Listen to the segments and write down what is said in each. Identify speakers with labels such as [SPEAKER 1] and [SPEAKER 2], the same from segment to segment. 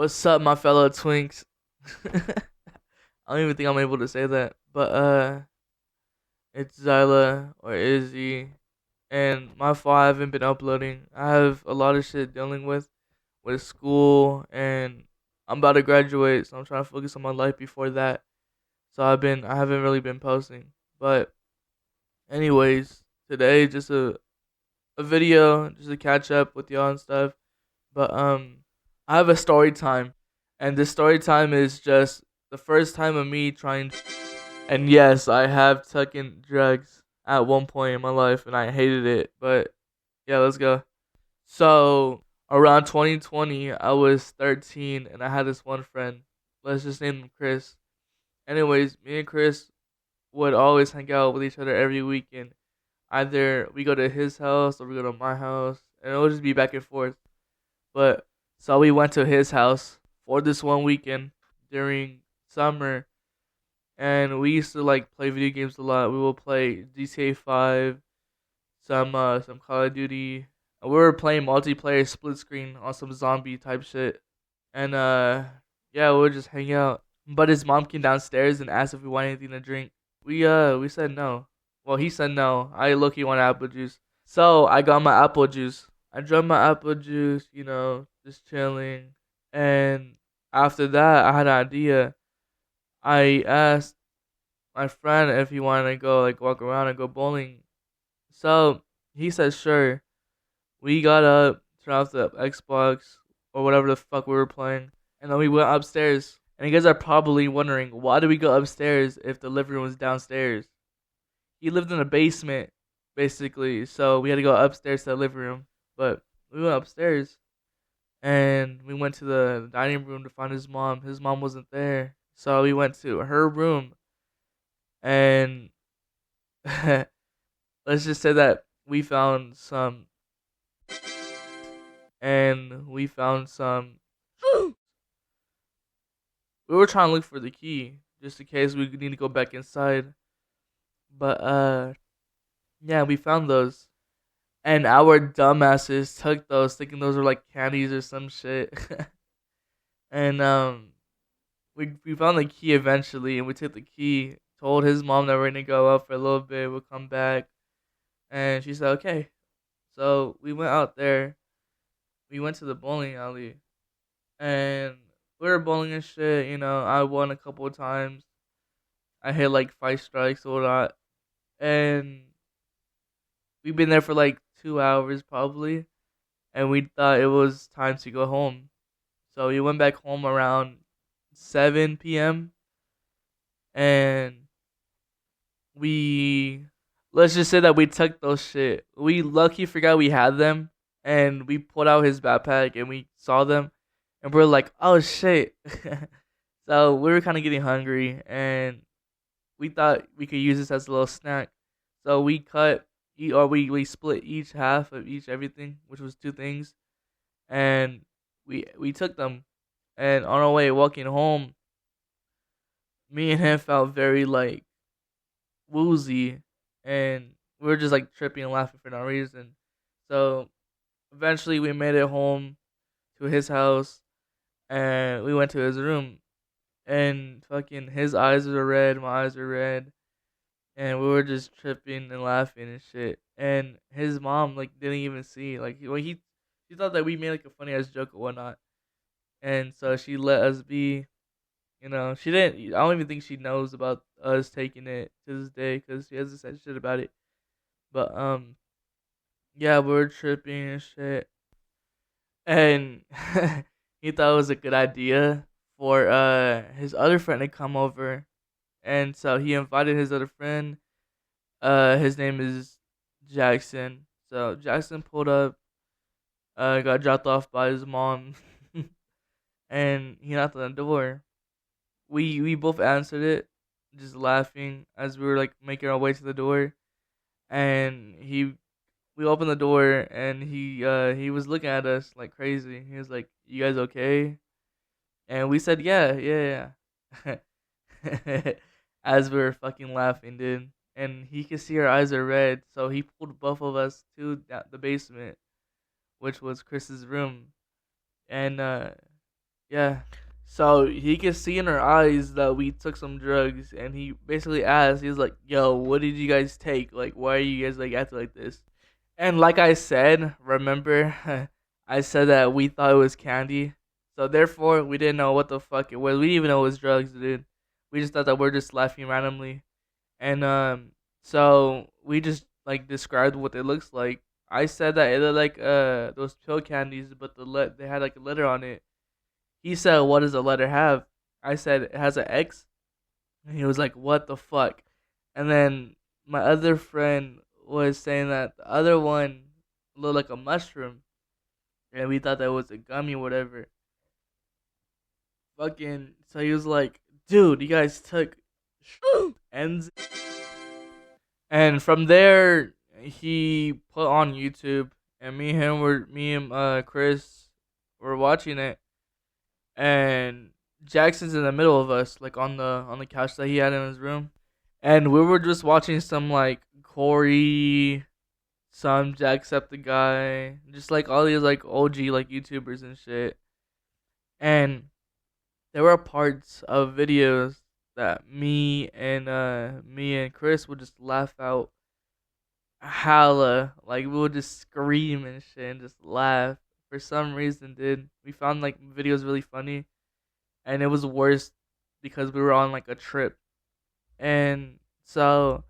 [SPEAKER 1] What's up, my fellow twinks? I don't even think I'm able to say that, but it's Zyla or Izzy, and my fault I haven't been uploading. I have a lot of shit dealing with school, and I'm about to graduate, so I'm trying to focus on my life before that. So I haven't really been posting, but anyways, today just a video just to catch up with y'all and stuff. But I have a story time, and this story time is just the first time of me trying. And yes, I have taken drugs at one point in my life, and I hated it. But yeah, let's go. So around 2020, I was 13, and I had this one friend. Let's just name him Chris. Anyways, me and Chris would always hang out with each other every weekend. Either we go to his house or we go to my house, and it would just be back and forth. But so we went to his house for this one weekend during summer, and we used to like play video games a lot. We will play GTA 5, some Call of Duty. And we were playing multiplayer split screen on some zombie type shit. And yeah, we would just hang out. But his mom came downstairs and asked if we wanted anything to drink. We said no. Well, he said no. I low-key wanted apple juice. So I got my apple juice. I drank my apple juice, just chilling. And after that, I had an idea. I asked my friend if he wanted to go like walk around and go bowling. So he said sure. We got up, turned off the Xbox or whatever the fuck we were playing, and then we went upstairs. And you guys are probably wondering, why did we go upstairs if the living room was downstairs? He lived in a basement, basically, so we had to go upstairs to the living room. But we went upstairs, and we went to the dining room to find his mom. His mom wasn't there, so we went to her room, and let's just say that we found some, and we found some. We were trying to look for the key just in case we need to go back inside. But yeah, we found those. And our dumbasses took those thinking those were like candies or some shit. And we found the key eventually, and we took the key, told his mom that we're gonna go out for a little bit, we'll come back. And she said okay. So we went out there. We went to the bowling alley, and we were bowling and shit, I won a couple of times. I hit like 5 strikes or whatnot. And we've been there for like 2 hours probably. And we thought it was time to go home. So we went back home around 7 p.m. And we, let's just say that we took those shit. We lucky forgot we had them. And we pulled out his backpack and we saw them. And we're like, oh shit. So we were kind of getting hungry, and we thought we could use this as a little snack. So we we split each half of each everything, which was two things, and we took them. And on our way walking home, me and him felt very like woozy, and we were just like tripping and laughing for no reason. So eventually we made it home to his house, and we went to his room, and fucking his eyes were red, my eyes were red, and we were just tripping and laughing and shit. And his mom like didn't even see, like she thought that we made like a funny ass joke or whatnot, and so she let us be. She didn't. I don't even think she knows about us taking it to this day because she hasn't said shit about it. But yeah, we were tripping and shit, and he thought it was a good idea for his other friend to come over, and so he invited his other friend. His name is Jackson. So Jackson pulled up, got dropped off by his mom, and he knocked on the door. We both answered it, just laughing as we were like making our way to the door, and we opened the door, and he was looking at us like crazy. He was like, "You guys okay?" And we said, "Yeah, yeah, yeah." As we were fucking laughing, dude. And he could see our eyes are red, so he pulled both of us to the basement, which was Chris's room. And Yeah. So he could see in our eyes that we took some drugs, and he basically asked, he's like, "Yo, what did you guys take? Like, why are you guys like acting like this?" And like I said, remember, I said that we thought it was candy, so therefore we didn't know what the fuck it was. We didn't even know it was drugs, dude. We just thought that we're just laughing randomly, and so we just like described what it looks like. I said that it looked like those pill candies, but they had like a letter on it. He said, "What does the letter have?" I said, "It has an X." And he was like, "What the fuck?" And then my other friend was saying that the other one looked like a mushroom, and we thought that was a gummy or whatever. Fucking, so he was like, "Dude, you guys took ends." And from there, he put on YouTube, and me and Chris were watching it, and Jackson's in the middle of us, like on the couch that he had in his room, and we were just watching some like Corey, some Jacksepticeye, just like all these like OG like YouTubers and shit, and there were parts of videos that me and Chris would just laugh out hella, like we would just scream and shit and just laugh for some reason, dude. We found like videos really funny, and it was worse because we were on like a trip, and so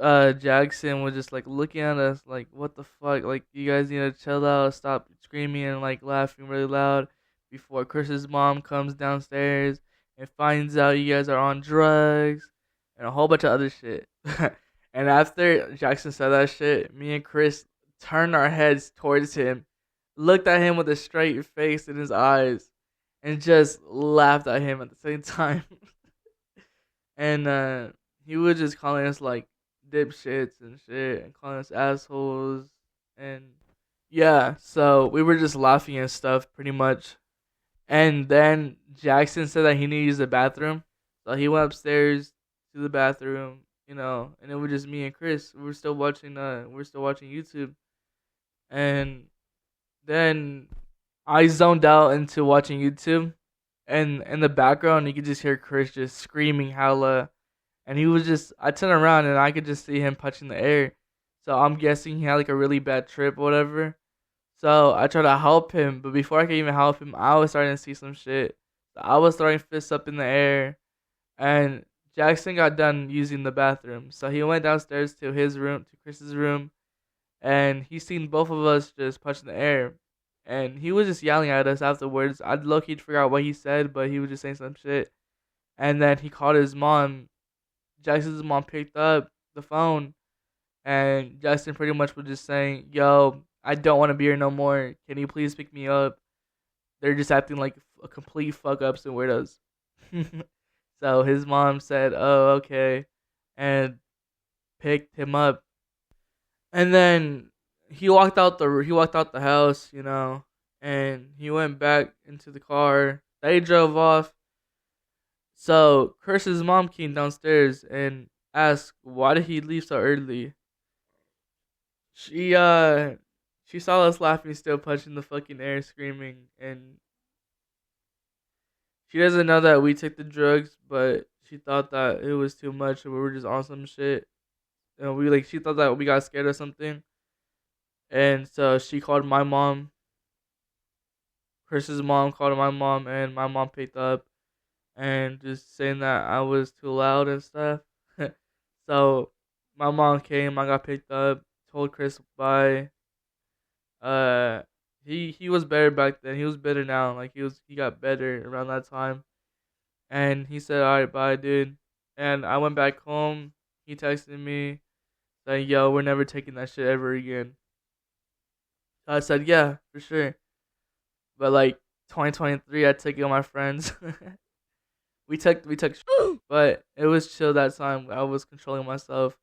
[SPEAKER 1] Jackson was just like looking at us like, what the fuck, like you guys need to chill out, stop screaming and like laughing really loud before Chris's mom comes downstairs and finds out you guys are on drugs and a whole bunch of other shit. And after Jackson said that shit, me and Chris turned our heads towards him, looked at him with a straight face in his eyes, and just laughed at him at the same time. And he was just calling us like dipshits and shit, and calling us assholes, and yeah. So we were just laughing and stuff, pretty much. And then Jackson said that he needed to use the bathroom, so he went upstairs to the bathroom, and it was just me and Chris. We were still watching YouTube, and then I zoned out into watching YouTube, and in the background you could just hear Chris just screaming hella, and he was just I turned around and I could just see him punching the air, so I'm guessing he had like a really bad trip or whatever. So I tried to help him, but before I could even help him, I was starting to see some shit. So I was throwing fists up in the air, and Jackson got done using the bathroom, so he went downstairs to his room, to Chris's room, and he seen both of us just punching the air, and he was just yelling at us afterwards. I'd low-key forgot what he said, but he was just saying some shit, and then he called his mom. Jackson's mom picked up the phone, and Jackson pretty much was just saying, "Yo, I don't want to be here no more. Can you please pick me up? They're just acting like a complete fuck ups and weirdos." So his mom said, "Oh, okay," and picked him up. And then he walked out the house, and he went back into the car. They drove off. So Chris's mom came downstairs and asked, "Why did he leave so early?" She she saw us laughing, still punching the fucking air, screaming, and she doesn't know that we took the drugs, but she thought that it was too much and we were just on some shit. And she thought that we got scared or something. And so she called my mom. Chris's mom called my mom, and my mom picked up and just saying that I was too loud and stuff. So my mom came, I got picked up, told Chris bye. Uh, he was better back then. He was better now. Like he got better around that time. And he said, "All right, bye, dude." And I went back home. He texted me saying, "Yo, we're never taking that shit ever again." So I said, "Yeah, for sure." But like 2023, I took it with my friends. we took, but it was chill that time. I was controlling myself,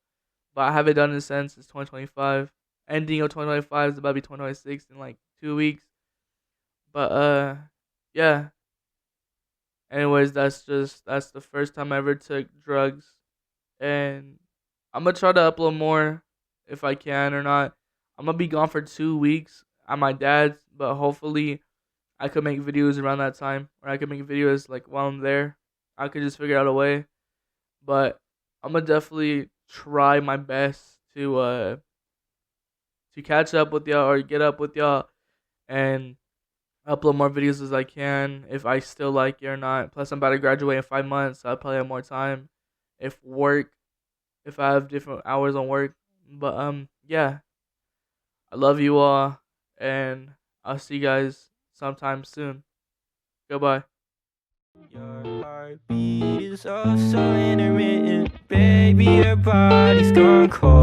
[SPEAKER 1] but I haven't done it since. It's 2025. Ending of 2025 is about to be 2026 in like 2 weeks. But yeah. Anyways, that's the first time I ever took drugs, and I'm gonna try to upload more if I can or not. I'm gonna be gone for 2 weeks at my dad's, but hopefully I could make videos around that time, or I could make videos like while I'm there. I could just figure out a way. But I'm gonna definitely try my best to catch up with y'all or get up with y'all and upload more videos as I can if I still like it or not. Plus, I'm about to graduate in 5 months, so I'll probably have more time if if I have different hours on work. But yeah, I love you all, and I'll see you guys sometime soon. Goodbye.
[SPEAKER 2] Your heartbeat is oh so intermittent, baby. Your body's gone cold.